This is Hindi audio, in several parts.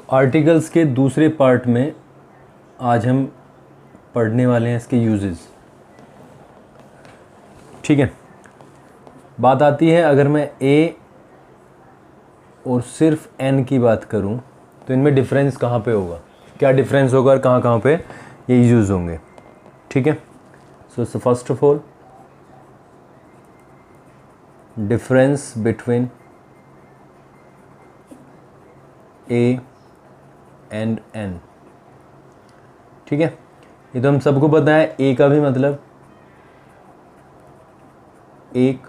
आर्टिकल्स के दूसरे पार्ट में आज हम पढ़ने वाले हैं इसके यूजेस। ठीक है, बात आती है अगर मैं ए और सिर्फ एन की बात करूं तो इनमें डिफरेंस कहाँ पे होगा, क्या डिफरेंस होगा और कहाँ कहाँ पे ये यूज़ होंगे। ठीक है, so first of all difference between a and an. ठीक है, ये तो हम सबको पता है, ए का भी मतलब एक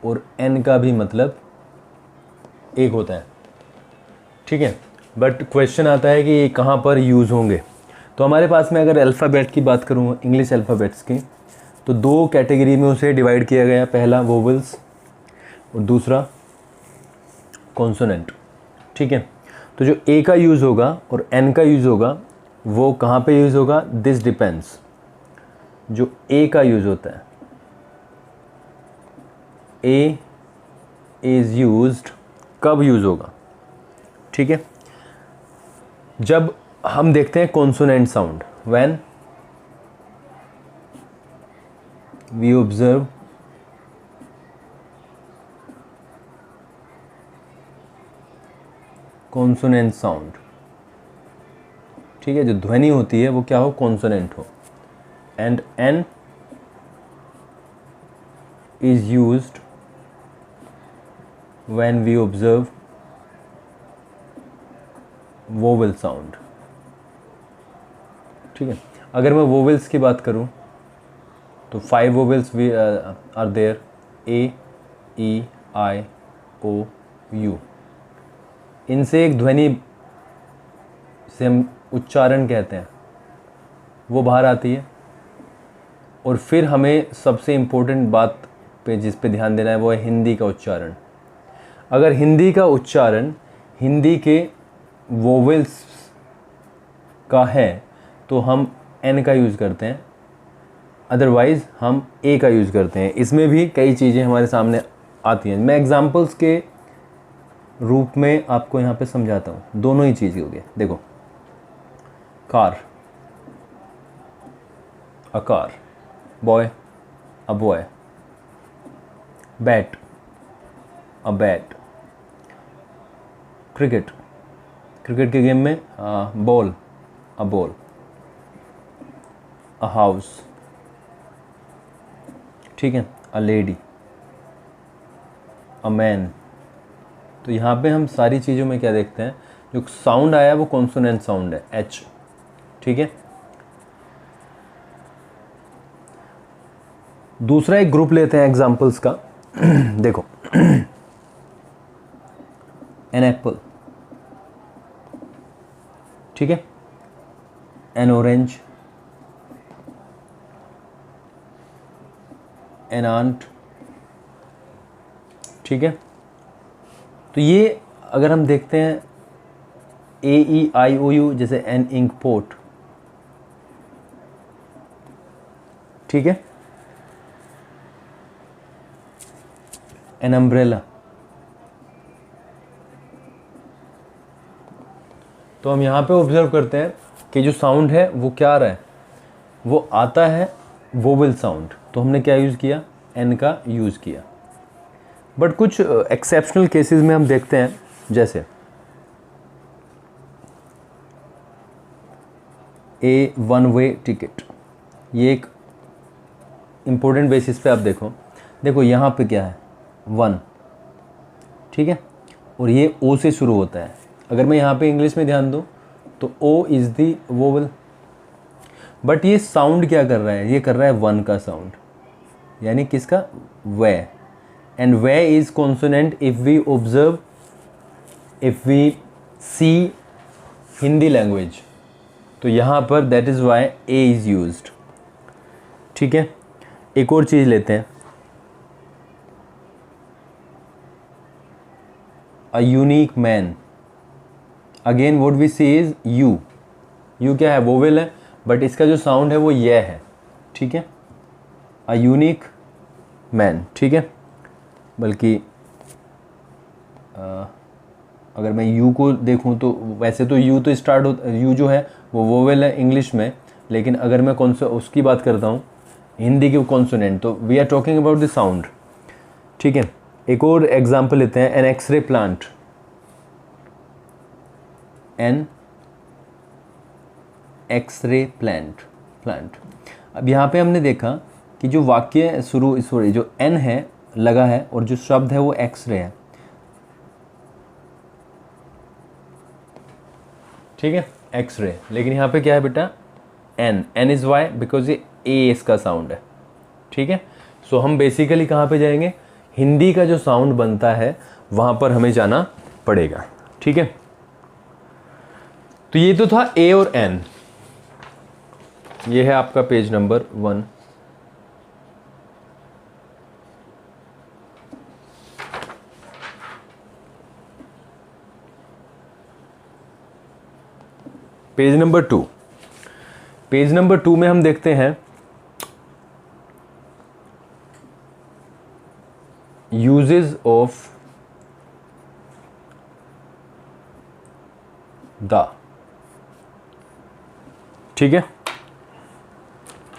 और एन का भी मतलब एक होता है। ठीक है, बट क्वेश्चन आता है कि ये कहाँ पर यूज़ होंगे। तो हमारे पास में अगर अल्फ़ाबेट की बात करूँ, इंग्लिश अल्फ़ाबेट्स की, तो दो कैटेगरी में उसे डिवाइड किया गया। पहला वोवेल्स और दूसरा कॉन्सोनेंट। ठीक है, तो जो ए का यूज़ होगा और एन का यूज़ होगा वो कहाँ पे यूज़ होगा, दिस डिपेंड्स। जो ए का यूज़ होता है, ए इज़ यूज्ड, कब यूज़ होगा। ठीक है, जब हम देखते हैं consonant sound, when we observe consonant sound. ठीक है, जो ध्वनि होती है वो क्या हो, कॉन्सोनेंट हो। And an is used when we observe vowel sound. ठीक है, अगर मैं वोवेल्स की बात करूं तो 5 vowels we are there, A, E, I, O, U. इनसे एक ध्वनि से हम उच्चारण कहते हैं वो बाहर आती है। और फिर हमें सबसे इम्पोर्टेंट बात पे जिस पे ध्यान देना है वो है हिंदी का उच्चारण। अगर हिंदी का उच्चारण हिंदी के वोवेल्स का है तो हम एन का यूज़ करते हैं, अदरवाइज़ हम ए का यूज़ करते हैं। इसमें भी कई चीज़ें हमारे सामने आती हैं। मैं एग्जांपल्स के रूप में आपको यहाँ पे समझाता हूँ, दोनों ही चीज़ हो गए। देखो, car, a car, boy, a boy, bat, a bat, cricket, cricket के गेम में ball, a ball, a house. ठीक है, अ लेडी, अ मैन। तो यहाँ पे हम सारी चीज़ों में क्या देखते हैं, जो साउंड आया वो कॉन्सोनेंट साउंड है, एच। ठीक है, दूसरा एक ग्रुप लेते हैं एग्जांपल्स का। देखो, एन एप्पल, ठीक है, एन ऑरेंज, एन आंट। ठीक है, तो ये अगर हम देखते हैं ए, ई, आई, ओ, यू, जैसे एन इंक पोट। ठीक है, एन अम्ब्रेला। तो हम यहाँ पे ऑब्जर्व करते हैं कि जो साउंड है वो क्या आ रहा है, वो आता है वोवेल साउंड। तो हमने क्या यूज़ किया, एन का यूज़ किया। बट कुछ एक्सेप्शनल केसेस में हम देखते हैं, जैसे ए वन वे टिकट। ये एक इम्पोर्टेंट बेसिस पे आप देखो यहाँ पे क्या है, वन। ठीक है, और ये ओ से शुरू होता है। अगर मैं यहाँ पे इंग्लिश में ध्यान दूँ तो O is the vowel, but ये साउंड क्या कर रहा है, ये कर रहा है वन का साउंड, यानी किसका, way. And way is consonant if we observe, if we see Hindi language. तो यहाँ पर that is why A is used. ठीक है, एक और चीज़ लेते हैं, a unique man. Again what we see is U. U क्या है, वोवेल है, बट इसका जो साउंड है वो ये है। ठीक है, अ यूनिक मैन। ठीक है, बल्कि अगर मैं यू को देखूं तो वैसे तो यू तो स्टार्ट हो, यू जो है वो वोवेल है इंग्लिश में, लेकिन अगर मैं कौन सा उसकी बात करता हूँ हिंदी की कॉन्सोनेंट, तो we are talking about the sound. ठीक है, एक और एग्जांपल लेते हैं, an X-ray plant, an X-ray plant. अब यहाँ पे हमने देखा कि जो वाक्य सॉरी जो एन है लगा है और जो शब्द है वो एक्सरे है। ठीक है, एक्सरे, लेकिन यहाँ पे क्या है बेटा, एन इज वाई, बिकॉज ये ए इसका साउंड है। ठीक है, सो हम बेसिकली कहाँ पे जाएंगे, हिंदी का जो साउंड बनता है वहाँ पर हमें जाना पड़ेगा। ठीक है, तो ये तो था ए और एन। ये है आपका page number 1। Page number 2, page number 2 में हम देखते हैं यूजेस ऑफ द। ठीक है,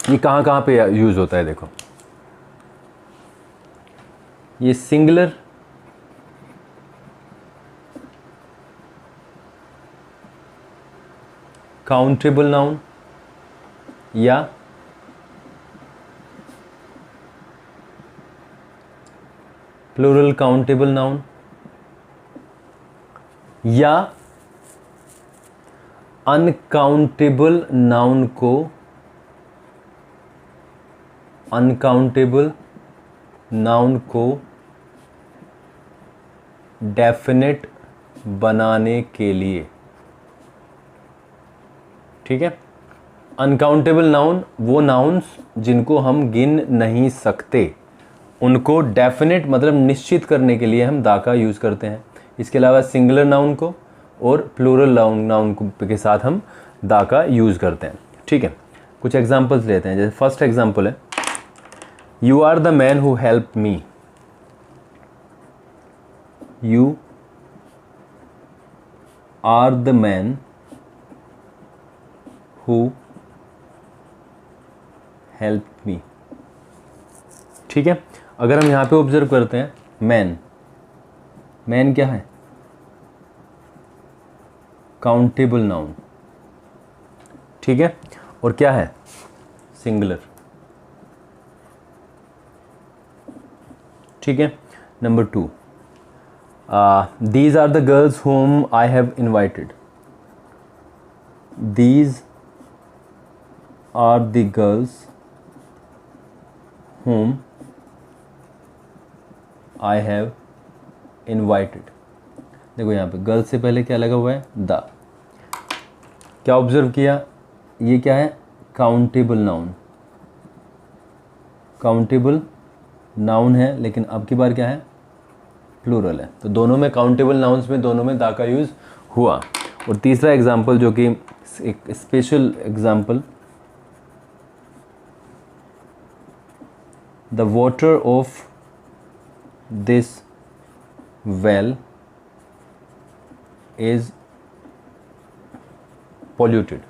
ये कहाँ कहाँ पे यूज होता है, देखो ये सिंगुलर, काउंटेबल नाउन या प्लूरल काउंटेबल नाउन या अनकाउंटेबल नाउन को डेफिनेट बनाने के लिए। ठीक है, अनकाउंटेबल नाउन वो नाउन्स जिनको हम गिन नहीं सकते, उनको डेफिनेट मतलब निश्चित करने के लिए हम दा का यूज़ करते हैं। इसके अलावा सिंगुलर नाउन को और प्लूरल नाउन के साथ हम दा का यूज़ करते हैं। ठीक है, कुछ एग्जांपल्स लेते हैं। जैसे फर्स्ट एग्जांपल है, you are the man who help me. You are the man who help me. ठीक है, अगर हम यहाँ पे ऑब्जर्व करते हैं, मैन क्या है, काउंटेबल नाउन। ठीक है, और क्या है, सिंगुलर। ठीक है, number 2, these are the girls home I have invited. These are the girls home I have invited. देखो यहाँ पे गर्ल्स से पहले क्या लगा हुआ है, द। क्या ऑब्जर्व किया, ये क्या है, काउंटेबल नाउन है, लेकिन अब की बार क्या है, प्लूरल है। तो दोनों में काउंटेबल नाउन्स में दोनों में दा का यूज़ हुआ। और तीसरा एग्जाम्पल जो कि एक special example, the water of this well is polluted.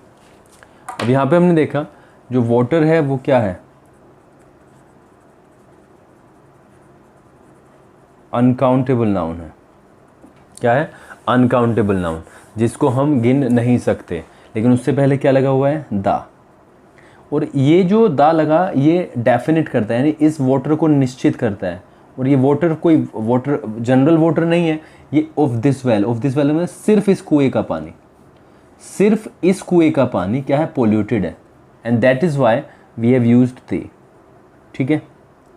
अब यहाँ पे हमने देखा जो वाटर है वो क्या है, अनकाउंटेबल नाउन है। क्या है, अनकाउंटेबल नाउन, जिसको हम गिन नहीं सकते, लेकिन उससे पहले क्या लगा हुआ है, दा। और ये जो दा लगा ये डेफिनेट करता है, यानी इस वाटर को निश्चित करता है। और ये वाटर कोई वाटर जनरल वाटर नहीं है, ये ऑफ दिस वेल में सिर्फ इस कुएं का पानी, सिर्फ इस कुएं का पानी क्या है, पोल्यूटेड है, and that is why we have used the. ठीक है,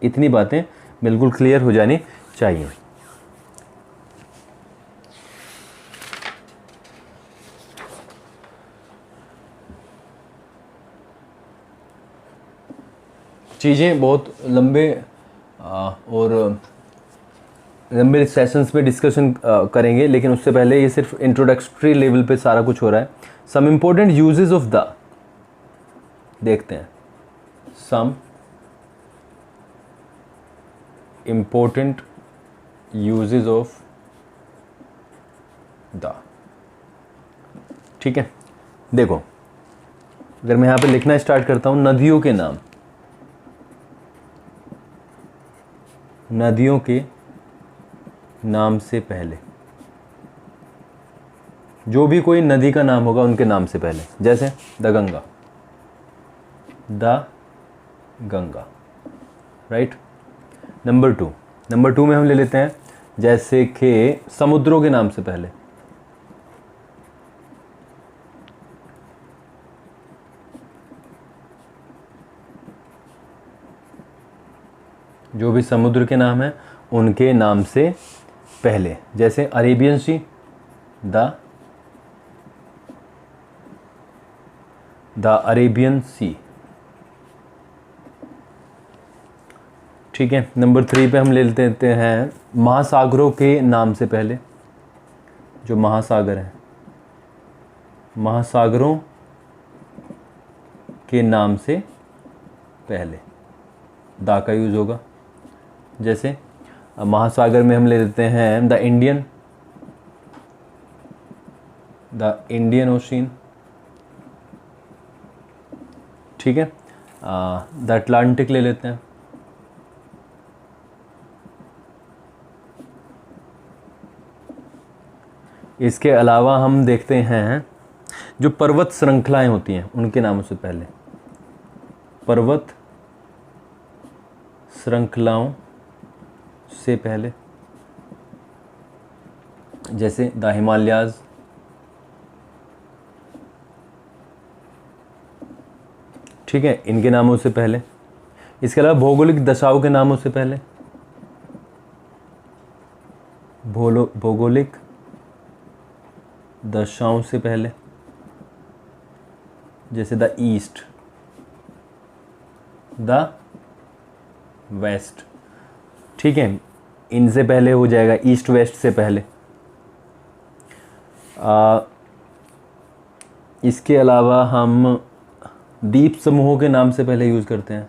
इतनी बातें बिल्कुल क्लियर हो जानी चाहिए। चीज़ें बहुत लंबे और लंबे सेशंस में डिस्कशन करेंगे, लेकिन उससे पहले ये सिर्फ इंट्रोडक्टरी लेवल पे सारा कुछ हो रहा है। Some important uses of the देखते हैं। सम इम्पोर्टेंट यूजेस ऑफ दा। ठीक है, देखो अगर मैं यहाँ पे लिखना स्टार्ट करता हूँ, नदियों के नाम, नदियों के नाम से पहले जो भी कोई नदी का नाम होगा उनके नाम से पहले, जैसे the Ganga, the Ganga, right. Number two में हम ले लेते हैं जैसे कि समुद्रों के नाम से पहले, जो भी समुद्र के नाम है उनके नाम से पहले, जैसे अरेबियन सी, द अरेबियन सी। ठीक है, नंबर 3 पे हम ले लेते हैं महासागरों के नाम से पहले, जो महासागर हैं, महासागरों के नाम से पहले दा का यूज़ होगा। जैसे महासागर में हम ले लेते हैं द इंडियन ओशियन। ठीक है, द अटलांटिक ले लेते हैं। इसके अलावा हम देखते हैं जो पर्वत श्रृंखलाएं होती हैं उनके नामों से पहले, पर्वत श्रृंखलाओं से पहले, जैसे द हिमालयाज। ठीक है, इनके नामों से पहले। इसके अलावा भौगोलिक दशाओं के नामों से पहले, भौगोलिक दशाओं से पहले, जैसे द ईस्ट, द वेस्ट। ठीक है, इनसे पहले हो जाएगा ईस्ट वेस्ट से पहले। इसके अलावा हम द्वीप समूहों के नाम से पहले यूज़ करते हैं।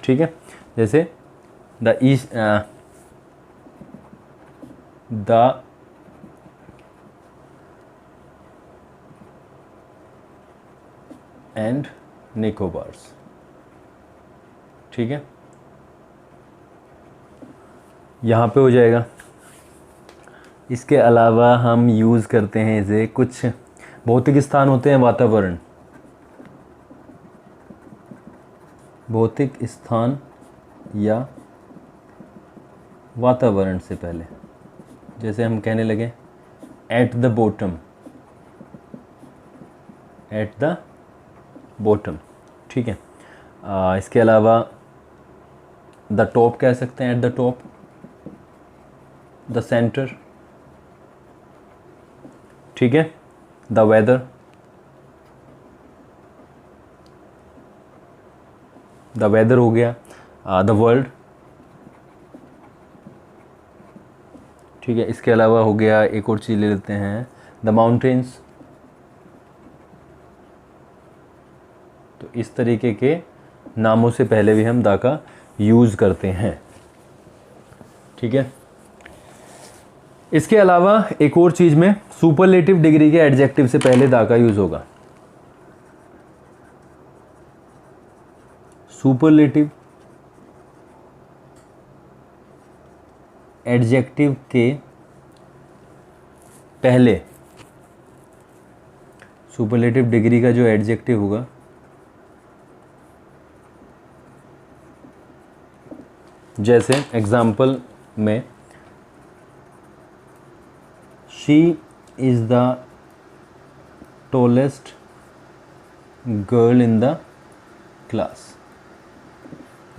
ठीक है, जैसे the east, the end Nicobars. ठीक है, यहाँ पे हो जाएगा। इसके अलावा हम यूज़ करते हैं इसे, कुछ भौतिक स्थान होते हैं, वातावरण, भौतिक स्थान या वातावरण से पहले, जैसे हम कहने लगे at the bottom, at the bottom. ठीक है, इसके अलावा द टॉप कह सकते हैं, at the top, the centre. ठीक है, द वेदर, द वेदर हो गया, द वर्ल्ड। ठीक है, इसके अलावा हो गया, एक और चीज़ ले लेते हैं, द माउंटेन्स। तो इस तरीके के नामों से पहले भी हम दा का यूज़ करते हैं। ठीक है, इसके अलावा एक और चीज़ में सुपरलेटिव डिग्री के एडजेक्टिव से पहले दा का यूज़ होगा। सुपरलेटिव एडजेक्टिव के पहले, सुपरलेटिव डिग्री का जो एडजेक्टिव होगा, जैसे एग्जाम्पल में she is the tallest girl in the class.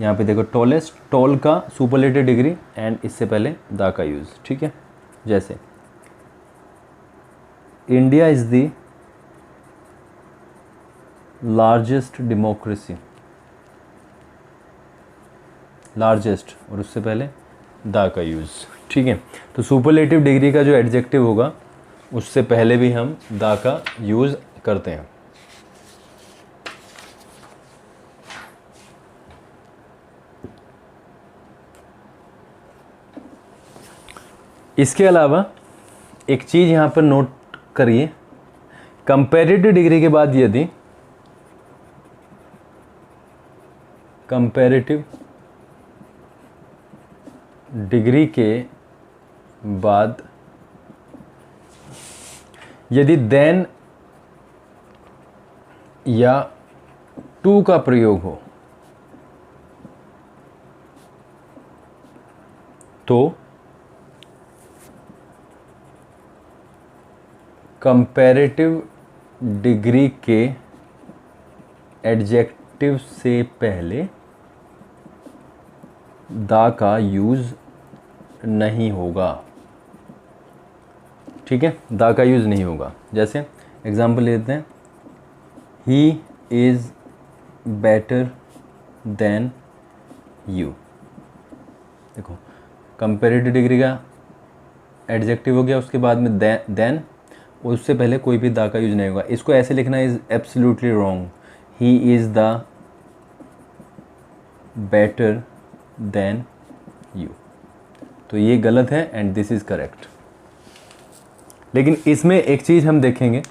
यहाँ पे देखो टॉलेस्ट, टॉल का सुपरलेटिव डिग्री एंड इससे पहले द का यूज़। ठीक है, जैसे India is the largest democracy, largest और उससे पहले द का यूज़। ठीक है, तो सुपरलेटिव डिग्री का जो एडजेक्टिव होगा उससे पहले भी हम द का यूज़ करते हैं। इसके अलावा एक चीज़ यहाँ पर नोट करिए, कंपैरेटिव डिग्री के बाद यदि कंपैरेटिव डिग्री के बाद यदि देन या टू का प्रयोग हो तो कंपैरेटिव डिग्री के एडजेक्टिव से पहले द का यूज़ नहीं होगा। ठीक है, द का यूज़ नहीं होगा। जैसे एग्जांपल लेते हैं, he is better than you. देखो कंपैरेटिव डिग्री का एडजेक्टिव हो गया, उसके बाद में देन, और उससे पहले कोई भी द का यूज़ नहीं होगा। इसको ऐसे लिखना is absolutely wrong, he is the better than you. तो ये गलत है एंड दिस इज़ करेक्ट। लेकिन इसमें एक चीज़ हम देखेंगे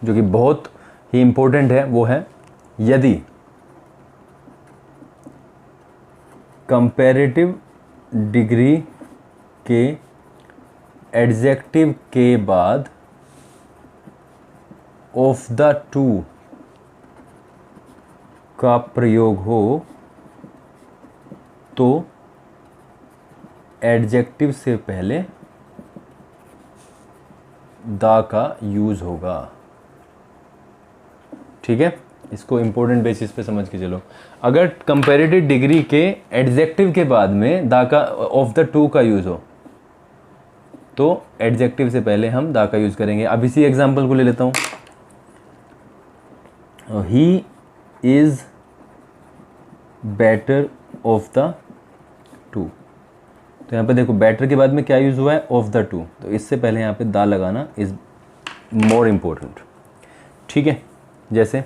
जो कि बहुत ही इम्पोर्टेंट है, वो है यदि कंपैरेटिव डिग्री के एडजेक्टिव के बाद ऑफ द टू का प्रयोग हो तो एडजेक्टिव से पहले द का यूज़ होगा। ठीक है, इसको इंपॉर्टेंट बेसिस पे समझ के चलो। अगर कंपैरेटिव डिग्री के एडजेक्टिव के बाद में द का ऑफ द टू का यूज़ हो तो एडजेक्टिव से पहले हम द का यूज़ करेंगे। अब इसी एग्जांपल को ले लेता हूँ, he is better of the two. तो यहाँ पे देखो बेटर के बाद में क्या यूज़ हुआ है, ऑफ द टू, तो इससे पहले यहाँ पे द लगाना इज़ मोर इम्पोर्टेंट। ठीक है, जैसे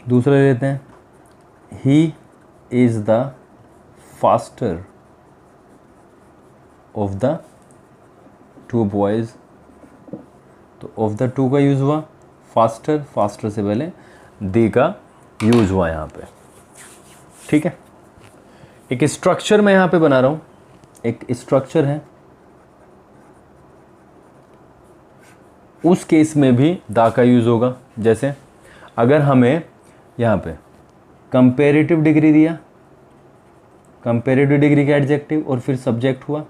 दूसरा ले लेते हैं, he is the faster of the two boys. तो ऑफ द टू का यूज़ हुआ, फास्टर, फास्टर से पहले द का यूज़ हुआ यहाँ पे। ठीक है, एक स्ट्रक्चर मैं यहाँ पे बना रहा हूँ, एक स्ट्रक्चर है, उस केस में भी द का यूज़ होगा। जैसे अगर हमें यहाँ पे कंपैरेटिव डिग्री दिया, कंपैरेटिव डिग्री का एडजेक्टिव और फिर सब्जेक्ट हुआ,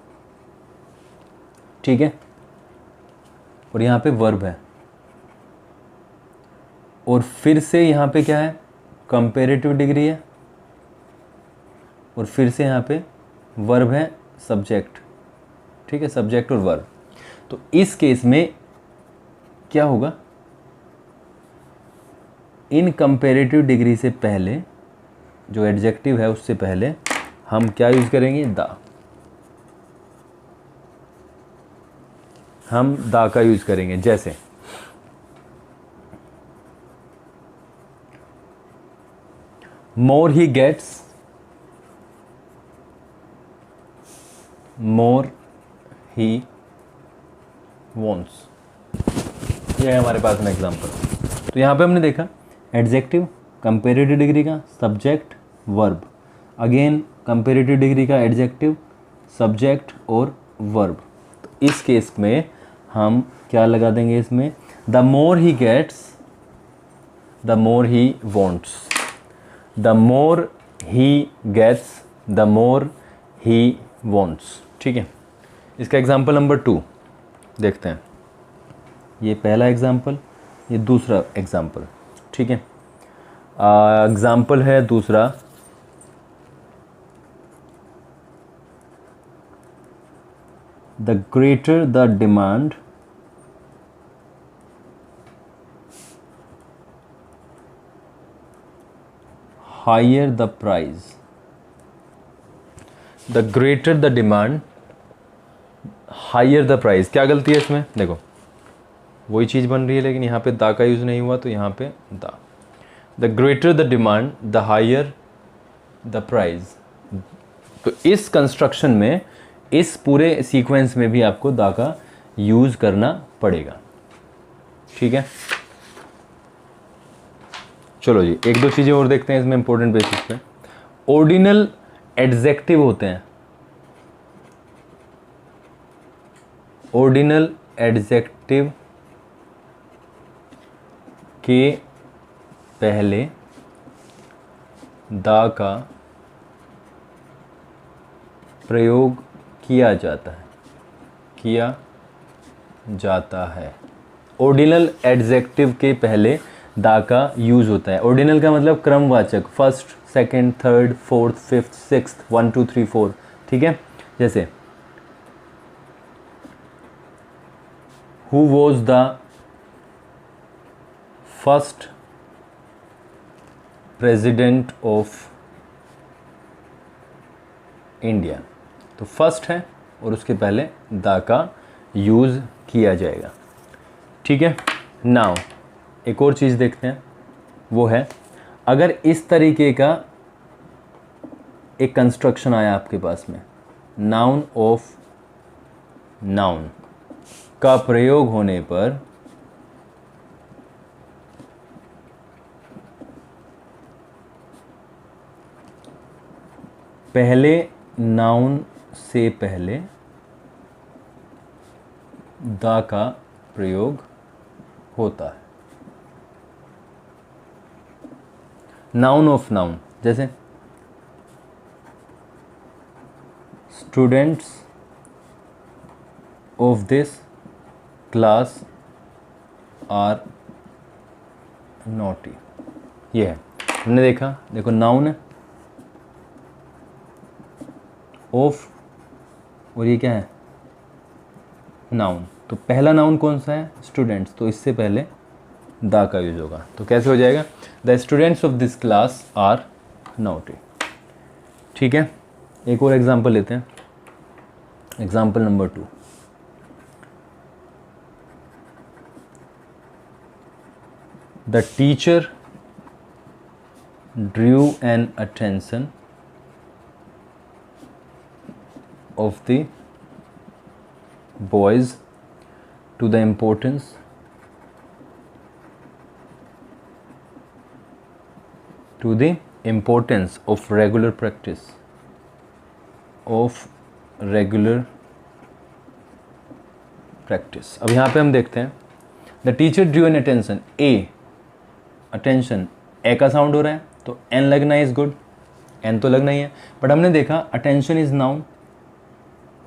ठीक है, और यहाँ पे वर्ब है, और फिर से यहाँ पे क्या है, कंपैरेटिव डिग्री है, और फिर से यहाँ पे वर्ब है, सब्जेक्ट। ठीक है, सब्जेक्ट और वर्ब। तो इस केस में क्या होगा, इन कंपैरेटिव डिग्री से पहले जो एडजेक्टिव है उससे पहले हम क्या यूज़ करेंगे, द। हम द का यूज़ करेंगे। जैसे मोर he gets, more he wants, ये है हमारे पास में एग्जाम्पल। तो यहाँ पे हमने देखा एडजेक्टिव, कंपैरेटिव डिग्री का, subject, verb, again comparative degree का एडजेक्टिव, सब्जेक्ट और वर्ब। तो इस केस में हम क्या लगा देंगे इसमें, the more he gets, the more he wants, the more he gets, the more he wants. ठीक है, इसका एग्जाम्पल नंबर 2 देखते हैं। ये पहला एग्जाम्पल, ये दूसरा एग्जाम्पल। ठीक है, एग्जाम्पल है दूसरा, the greater the demand higher the price. The greater the demand higher the price. क्या गलती है इसमें, देखो वही चीज़ बन रही है लेकिन यहाँ पे द का यूज़ नहीं हुआ, तो यहाँ पे the greater the demand the higher the price. तो इस कंस्ट्रक्शन में, इस पूरे सीक्वेंस में भी आपको दा का यूज़ करना पड़ेगा। ठीक है, चलो जी एक दो चीज़ें और देखते हैं इसमें इंपॉर्टेंट बेसिस पे। ऑर्डिनल एडजेक्टिव होते हैं, ऑर्डिनल एडजेक्टिव के पहले दा का प्रयोग किया जाता है, ऑर्डिनल एडजेक्टिव के पहले दा का यूज़ होता है। ऑर्डिनल का मतलब क्रमवाचक, first, second, third, fourth, fifth, sixth, 1 2 3 4। ठीक है, जैसे who was the first president of India, तो फर्स्ट है और उसके पहले द का यूज़ किया जाएगा। ठीक है, नाउ एक और चीज़ देखते हैं, वो है अगर इस तरीके का एक कंस्ट्रक्शन आया आपके पास में, नाउन ऑफ नाउन का प्रयोग होने पर पहले नाउन से पहले द का प्रयोग होता है। नाउन ऑफ नाउन, जैसे students of this class are naughty, ये है, हमने देखा, देखो नाउन है, ऑफ, और ये क्या है, नाउन। तो पहला नाउन कौन सा है, स्टूडेंट्स, तो इससे पहले दा का यूज होगा। तो कैसे हो जाएगा, the students of this class are naughty. ठीक है, एक और एग्जांपल लेते हैं, example number 2। The teacher drew an attention of the boys to the importance of regular practice अब यहाँ पे हम देखते हैं the teacher drew an attention, a attention, A का साउंड हो रहा है तो एन लगना इज गुड, एन तो लगना ही है, बट हमने देखा अटेंशन इज नाउन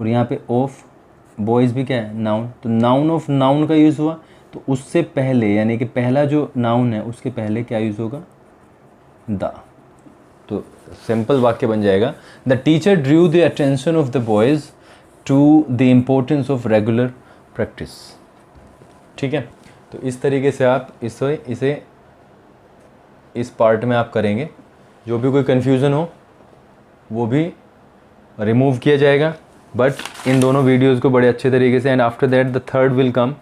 और यहाँ पे ऑफ बॉयज़ भी क्या है, नाउन। तो नाउन ऑफ नाउन का यूज़ हुआ, तो उससे पहले यानी कि पहला जो नाउन है उसके पहले क्या यूज़ होगा, द। तो सिंपल वाक्य बन जाएगा, the teacher drew the attention of the boys to the importance of regular practice. ठीक है, तो इस तरीके से आप इसे इस पार्ट में आप करेंगे, जो भी कोई कन्फ्यूज़न हो वो भी रिमूव किया जाएगा, बट इन दोनों वीडियोज़ को बड़े अच्छे तरीके से, and after that the third will come